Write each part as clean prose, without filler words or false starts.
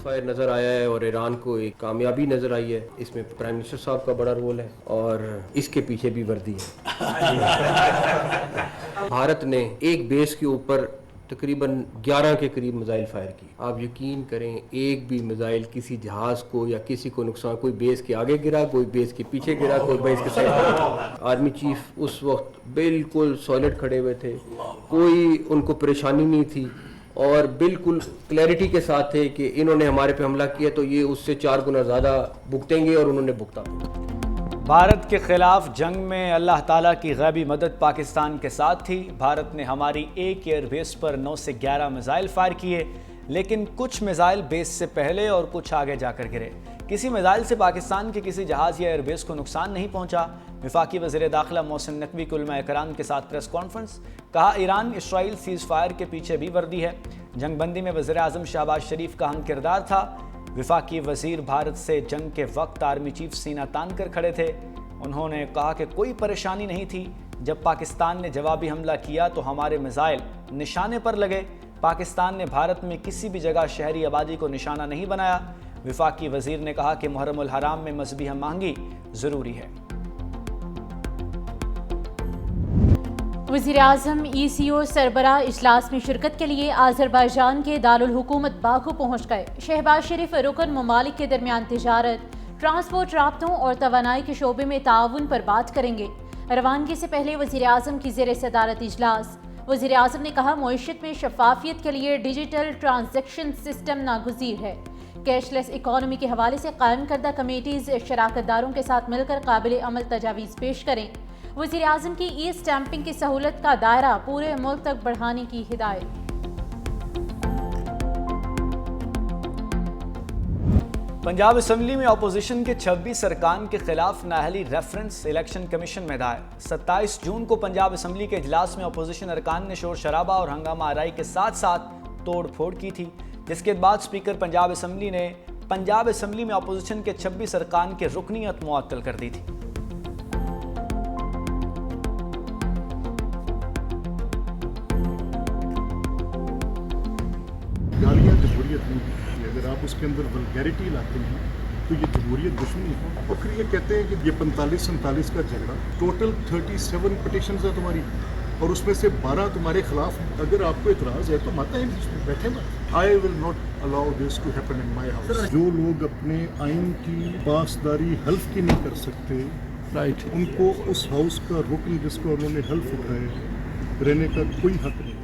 Fire نظر آیا ہے اور ایران کو ایک کامیابی نظر آئی ہے. اس میں پرائم منسٹر صاحب کا بڑا رول ہے اور اس کے پیچھے بھی وردی ہے. بھارت نے ایک بیس کے اوپر تقریباً 11 کے قریب میزائل فائر کی. آپ یقین کریں ایک بھی میزائل کسی جہاز کو یا کسی کو نقصان, کوئی بیس کے آگے گرا, کوئی بیس کے پیچھے گرا, کوئی بیس کے ساتھ. آرمی چیف اس وقت بالکل سالڈ کھڑے ہوئے تھے, کوئی ان کو پریشانی نہیں تھی اور بالکل کلیئرٹی کے ساتھ تھے کہ انہوں نے ہمارے پہ حملہ کیا تو یہ اس سے 4 گنا زیادہ بھگتیں گے, اور انہوں نے بھگتا. بھارت کے خلاف جنگ میں اللہ تعالیٰ کی غیبی مدد پاکستان کے ساتھ تھی. بھارت نے ہماری ایک ایئر بیس پر 9 سے 11 میزائل فائر کیے, لیکن کچھ میزائل بیس سے پہلے اور کچھ آگے جا کر گرے. کسی میزائل سے پاکستان کے کسی جہاز یا ایئر بیس کو نقصان نہیں پہنچا. وفاقی وزیر داخلہ محسن نقوی کو علماء کرام کے ساتھ پریس کانفرنس. کہا ایران اسرائیل سیز فائر کے پیچھے بھی وردی ہے. جنگ بندی میں وزیر اعظم شہباز شریف کا اہم کردار تھا. وفاقی وزیر بھارت سے جنگ کے وقت آرمی چیف سینہ تان کر کھڑے تھے. انہوں نے کہا کہ کوئی پریشانی نہیں تھی. جب پاکستان نے جوابی حملہ کیا تو ہمارے میزائل نشانے پر لگے. پاکستان نے بھارت میں کسی بھی جگہ شہری آبادی کو نشانہ نہیں بنایا. وفاقی وزیر نے کہا کہ محرم الحرام میں مذہبی ہم آہنگی ضروری ہے. وزیر اعظم ECO سربراہ اجلاس میں شرکت کے لیے آذربائیجان کے دارالحکومت باکو پہنچ گئے. شہباز شریف رکن ممالک کے درمیان تجارت, ٹرانسپورٹ رابطوں اور توانائی کے شعبے میں تعاون پر بات کریں گے. روانگی سے پہلے وزیر اعظم کی زیر صدارت اجلاس. وزیر اعظم نے کہا معیشت میں شفافیت کے لیے ڈیجیٹل ٹرانزیکشن سسٹم ناگزیر ہے. کیش لیس اکانومی کے حوالے سے قائم کردہ کمیٹیز شراکت داروں کے ساتھ مل کر قابل عمل تجاویز پیش کریں. وزیر اعظم کی ای اسٹیمپنگ کی سہولت کا دائرہ پورے ملک تک بڑھانے کی ہدایت. پنجاب اسمبلی میں اپوزیشن کے 26 ارکان کے خلاف نااہلی ریفرنس الیکشن کمیشن میں دائر. 27 جون کو پنجاب اسمبلی کے اجلاس میں اپوزیشن ارکان نے شور شرابہ اور ہنگامہ آرائی کے ساتھ ساتھ توڑ پھوڑ کی تھی, جس کے بعد اسپیکر پنجاب اسمبلی نے پنجاب اسمبلی میں اپوزیشن کے 26 ارکان کی رکنیت معطل کر دی تھی. گالیاں جمہوریت نہیں ہوتی. اگر آپ اس کے اندر ولگیرٹی لاتے ہیں تو یہ جمہوریت دشمنی ہے. اور پھر یہ کہتے ہیں کہ یہ 45-47 کا جھگڑا, ٹوٹل 37 پٹیشنز ہیں تمہاری اور اس میں سے 12 تمہارے خلاف. اگر آپ کو اعتراض ہے تو مت آئیں اس میں بیٹھے مت. I will not allow this to happen in my house. جو لوگ اپنے آئین کی پاسداری حلف کی نہیں کر سکتے, ان کو اس ہاؤس کا رکن جس کو انہوں نے حلف اٹھائے رہنے کا کوئی حق نہیں.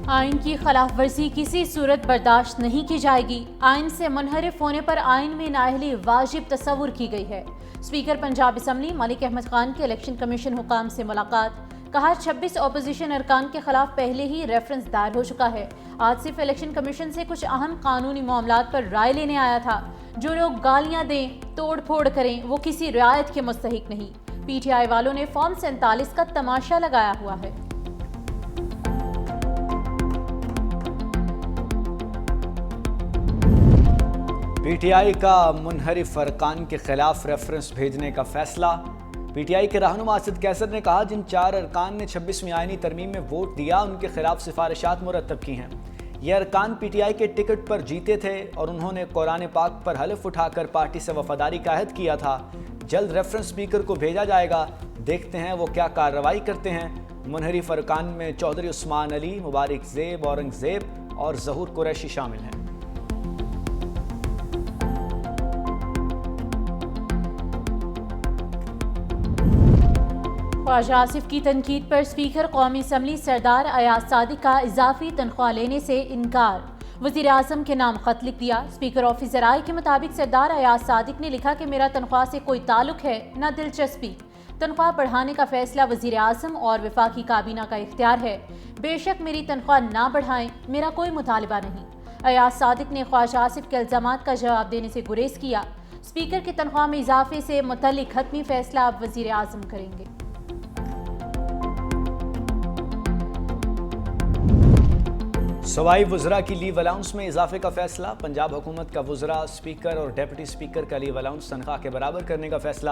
آئین کی خلاف ورزی کسی صورت برداشت نہیں کی جائے گی. آئین سے منحرف ہونے پر آئین میں نااہلی واجب تصور کی گئی ہے. اسپیکر پنجاب اسمبلی ملک احمد خان کے الیکشن کمیشن حکام سے ملاقات. کہا 26 اپوزیشن ارکان کے خلاف پہلے ہی ریفرنس دائر ہو چکا ہے. آج صرف الیکشن کمیشن سے کچھ اہم قانونی معاملات پر رائے لینے آیا تھا. جو لوگ گالیاں دیں, توڑ پھوڑ کریں, وہ کسی رعایت کے مستحق نہیں. PTI والوں نے فارم 47 کا تماشا لگایا ہوا ہے. PTI کا منحرف ارکان کے خلاف ریفرنس بھیجنے کا فیصلہ. PTI کے رہنما اسد کیسر نے کہا جن 4 ارکان نے 26ویں آئینی ترمیم میں ووٹ دیا ان کے خلاف سفارشات مرتب کی ہیں. یہ ارکان PTI کے ٹکٹ پر جیتے تھے اور انہوں نے قرآن پاک پر حلف اٹھا کر پارٹی سے وفاداری کا عہد کیا تھا. جلد ریفرنس اسپیکر کو بھیجا جائے گا, دیکھتے ہیں وہ کیا کارروائی کرتے ہیں. منحرف ارکان میں چودھری عثمان علی, مبارک زیب, اورنگ زیب اور ظہور قریشی شامل ہیں. خواجہ آصف کی تنقید پر اسپیکر قومی اسمبلی سردار ایاز صادق کا اضافی تنخواہ لینے سے انکار. وزیر اعظم کے نام خط لکھ دیا. اسپیکر آفس ذرائع کے مطابق سردار ایاز صادق نے لکھا کہ میرا تنخواہ سے کوئی تعلق ہے نہ دلچسپی. تنخواہ بڑھانے کا فیصلہ وزیر اعظم اور وفاقی کابینہ کا اختیار ہے. بے شک میری تنخواہ نہ بڑھائیں, میرا کوئی مطالبہ نہیں. ایاز صادق نے خواجہ آصف کے الزامات کا جواب دینے سے گریز کیا. اسپیکر کی تنخواہ میں اضافے سے متعلق حتمی فیصلہ اب وزیر اعظم کریں گے. صوبائی وزراء کی لیو الاؤنس میں اضافے کا فیصلہ. پنجاب حکومت کا وزراء, اسپیکر اور ڈیپٹی اسپیکر کا لیو الاؤنس تنخواہ کے برابر کرنے کا فیصلہ.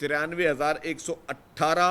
93,118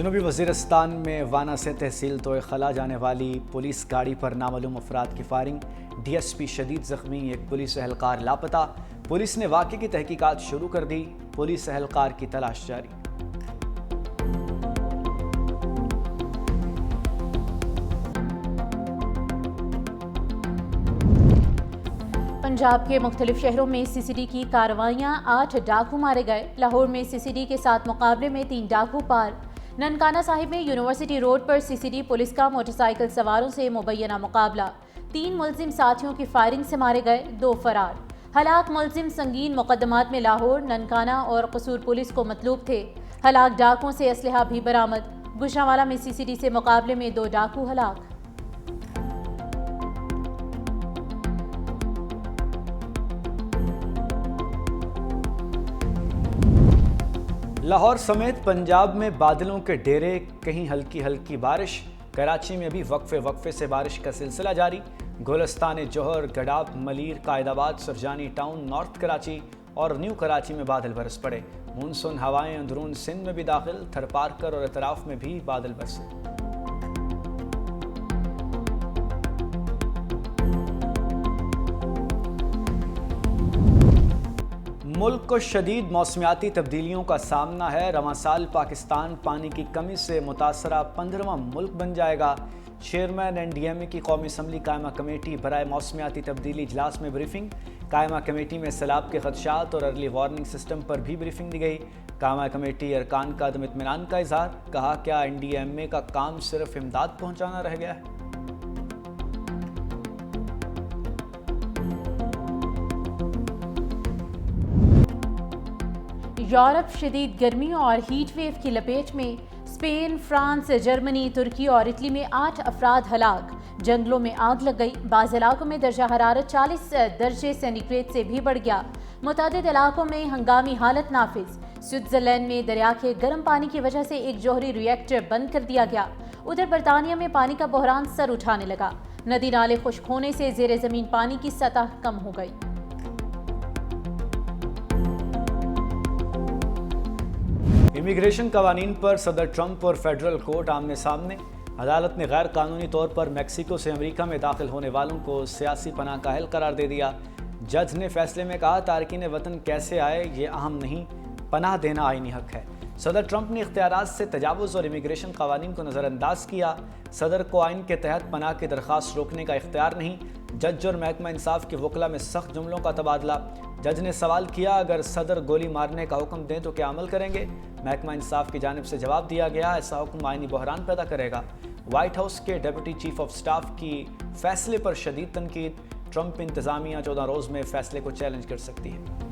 جنوبی وزیرستان میں وانا سے تحصیل توئے خلا جانے والی پولیس گاڑی پر نامعلوم افراد کی فائرنگ، ڈی ایس پی شدید زخمی، ایک پولیس اہلکار لاپتہ۔ پولیس نے واقعے کی تحقیقات شروع کر دی، پولیس اہلکار کی تلاش جاری۔ پنجاب کے مختلف شہروں میں سی سی ڈی کی کارروائیاں، 8 ڈاکو مارے گئے۔ لاہور میں سی سی ڈی کے ساتھ مقابلے میں 3 ڈاکو پار۔ ننکانہ صاحب میں یونیورسٹی روڈ پر سی سی ڈی پولیس کا موٹر سائیکل سواروں سے مبینہ مقابلہ، 3 ملزم ساتھیوں کی فائرنگ سے مارے گئے، 2 فرار۔ ہلاک ملزم سنگین مقدمات میں لاہور، ننکانہ اور قصور پولیس کو مطلوب تھے۔ ہلاک ڈاکوں سے اسلحہ بھی برآمد۔ گوجرانوالہ میں سی سی ڈی سے مقابلے میں 2 ڈاکو ہلاک۔ لاہور سمیت پنجاب میں بادلوں کے ڈیرے، کہیں ہلکی ہلکی بارش۔ کراچی میں بھی وقفے سے بارش کا سلسلہ جاری۔ گلستان جوہر، گڈاب، ملیر، قائد آباد، سرجانی ٹاؤن، نارتھ کراچی اور نیو کراچی میں بادل برس پڑے۔ مونسون ہوائیں اندرون سندھ میں بھی داخل، تھر پارکر اور اطراف میں بھی بادل برسے۔ ملک کو شدید موسمیاتی تبدیلیوں کا سامنا ہے۔ رواں سال پاکستان پانی کی کمی سے متاثرہ 15واں ملک بن جائے گا۔ چیئرمین این ڈی ایم اے کی قومی اسمبلی قائمہ کمیٹی برائے موسمیاتی تبدیلی اجلاس میں بریفنگ۔ قائمہ کمیٹی میں سیلاب کے خدشات اور ارلی وارننگ سسٹم پر بھی بریفنگ دی گئی۔ قائمہ کمیٹی ارکان کا عدم اطمینان کا اظہار، کہا کیا این ڈی ایم اے کا کام صرف امداد پہنچانا رہ گیا ہے؟ یورپ شدید گرمی اور ہیٹ ویو کی لپیٹ میں، اسپین، فرانس، جرمنی، ترکی اور اٹلی میں 8 افراد ہلاک۔ جنگلوں میں آگ لگ گئی، بعض علاقوں میں درجہ حرارت 40 درجے سینٹی گریڈ سے بھی بڑھ گیا۔ متعدد علاقوں میں ہنگامی حالت نافذ۔ سوئٹزرلینڈ میں دریا کے گرم پانی کی وجہ سے ایک جوہری ری ایکٹر بند کر دیا گیا۔ ادھر برطانیہ میں پانی کا بحران سر اٹھانے لگا، ندی نالے خشک ہونے سے زیر زمین پانی کی سطح کم ہو گئی۔ امیگریشن قوانین پر صدر ٹرمپ اور فیڈرل کورٹ آمنے سامنے۔ عدالت نے غیر قانونی طور پر میکسیکو سے امریکہ میں داخل ہونے والوں کو سیاسی پناہ کا اہل قرار دے دیا۔ جج نے فیصلے میں کہا تارکین وطن کیسے آئے یہ اہم نہیں، پناہ دینا آئینی حق ہے۔ صدر ٹرمپ نے اختیارات سے تجاوز اور امیگریشن قوانین کو نظر انداز کیا۔ صدر کو آئین کے تحت پناہ کی درخواست روکنے کا اختیار نہیں۔ جج اور محکمہ انصاف کے وکلاء میں سخت جملوں کا تبادلہ۔ جج نے سوال کیا اگر صدر گولی مارنے کا حکم دیں تو کیا عمل کریں گے؟ محکمہ انصاف کی جانب سے جواب دیا گیا ایسا حکم آئینی بحران پیدا کرے گا۔ وائٹ ہاؤس کے ڈپٹی چیف آف سٹاف کی فیصلے پر شدید تنقید۔ ٹرمپ انتظامیہ 14 روز میں فیصلے کو چیلنج کر سکتی ہے۔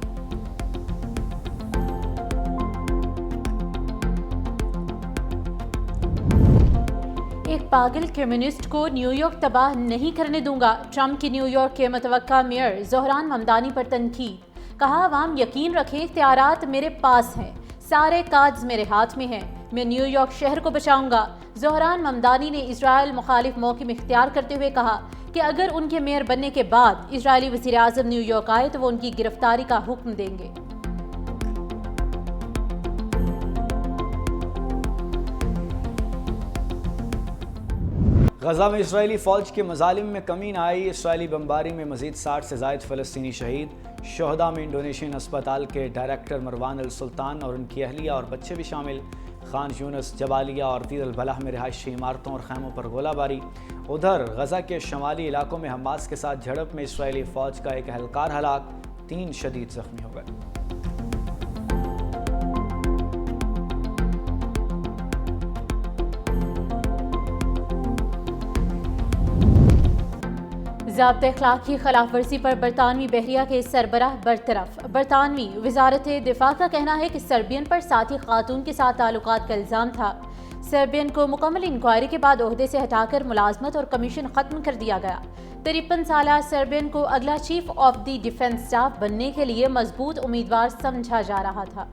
ایک پاگل کمیونسٹ کو نیو یارک تباہ نہیں کرنے دوں گا، ٹرمپ کی نیو یارک کے متوقع میئر زہران ممدانی پر تنقید۔ کہا عوام یقین رکھیں اختیارات میرے پاس ہیں، سارے کارڈز میرے ہاتھ میں ہیں، میں نیو یارک شہر کو بچاؤں گا۔ زہران ممدانی نے اسرائیل مخالف موقف اختیار کرتے ہوئے کہا کہ اگر ان کے میئر بننے کے بعد اسرائیلی وزیر اعظم نیو یارک آئے تو وہ ان کی گرفتاری کا حکم دیں گے۔ غزہ میں اسرائیلی فوج کے مظالم میں کمی نہ آئی، اسرائیلی بمباری میں مزید 60 سے زائد فلسطینی شہید۔ شہداء میں انڈونیشین اسپتال کے ڈائریکٹر مروان السلطان اور ان کی اہلیہ اور بچے بھی شامل۔ خان یونس، جبالیہ اور دیر البلح میں رہائشی عمارتوں اور خیموں پر گولہ باری۔ ادھر غزہ کے شمالی علاقوں میں حماس کے ساتھ جھڑپ میں اسرائیلی فوج کا ایک اہلکار ہلاک، 3 شدید زخمی ہو گئے۔ ضابطۂ اخلاق کی خلاف ورزی پر برطانوی بحریہ کے سربراہ برطرف۔ برطانوی وزارت دفاع کا کہنا ہے کہ سربین پر ساتھی خاتون کے ساتھ تعلقات کا الزام تھا۔ سربین کو مکمل انکوائری کے بعد عہدے سے ہٹا کر ملازمت اور کمیشن ختم کر دیا گیا۔ 53 سالہ سربین کو اگلا chief of the defence staff بننے کے لیے مضبوط امیدوار سمجھا جا رہا تھا۔